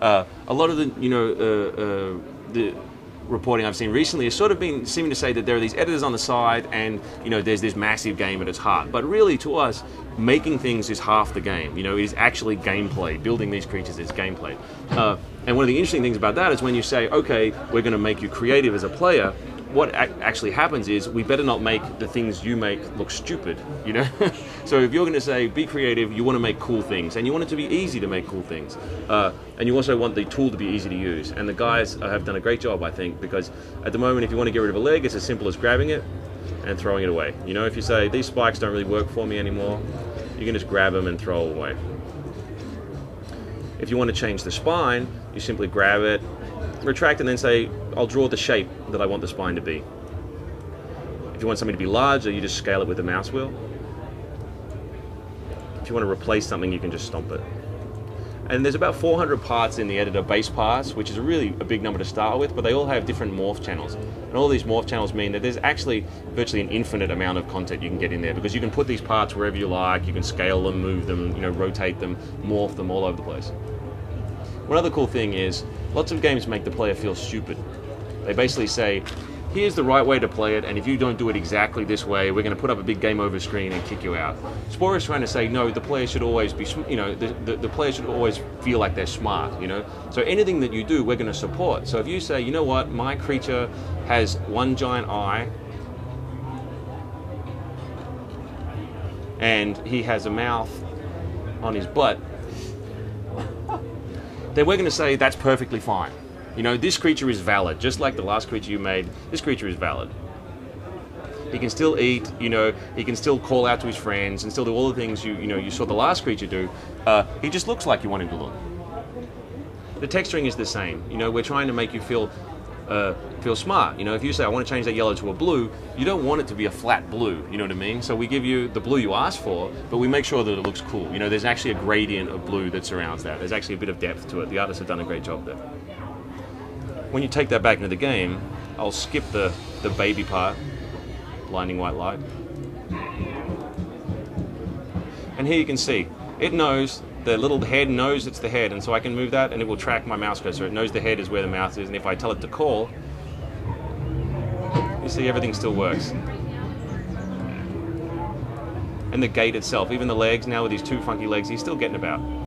A lot of the reporting I've seen recently has sort of been seeming to say that there are these editors on the side, and there's this massive game at its heart. But really, to us, making things is half the game. It is actually gameplay. Building these creatures is gameplay. And one of the interesting things about that is when you say, okay, we're going to make you creative as a player, what actually happens is we better not make the things you make look stupid, So if you're going to say, be creative, you want to make cool things, and you want it to be easy to make cool things. And you also want the tool to be easy to use. And the guys have done a great job, I think, because at the moment, if you want to get rid of a leg, it's as simple as grabbing it and throwing it away. If you say, these spikes don't really work for me anymore, you can just grab them and throw them away. If you want to change the spine, you simply grab it, retract, and then say, I'll draw the shape that I want the spine to be. If you want something to be larger, you just scale it with the mouse wheel. If you want to replace something, you can just stomp it. And there's about 400 parts in the editor, base parts, which is really a big number to start with, but they all have different morph channels. And all these morph channels mean that there's actually virtually an infinite amount of content you can get in there, because you can put these parts wherever you like, you can scale them, move them, rotate them, morph them all over the place. One other cool thing is, lots of games make the player feel stupid. They basically say, here's the right way to play it, and if you don't do it exactly this way, we're going to put up a big game over screen and kick you out. Spore is trying to say, no, the player should always be, the player should always feel like they're smart, So anything that you do, we're going to support. So if you say, you know what, my creature has one giant eye, and he has a mouth on his butt, then we're going to say that's perfectly fine. This creature is valid, just like the last creature you made. This creature is valid. He can still eat, he can still call out to his friends and still do all the things you saw the last creature do. He just looks like you want him to look. The texturing is the same. We're trying to make you feel smart. If you say, I want to change that yellow to a blue, you don't want it to be a flat blue, you know what I mean? So we give you the blue you asked for, but we make sure that it looks cool. There's actually a gradient of blue that surrounds that. There's actually a bit of depth to it. The artists have done a great job there. When you take that back into the game, I'll skip the baby part, blinding white light. And here you can see, it knows, the little head knows it's the head, and so I can move that and it will track my mouse cursor. It knows the head is where the mouth is, and if I tell it to call, you see everything still works. And the gait itself, even the legs, now with these two funky legs, he's still getting about.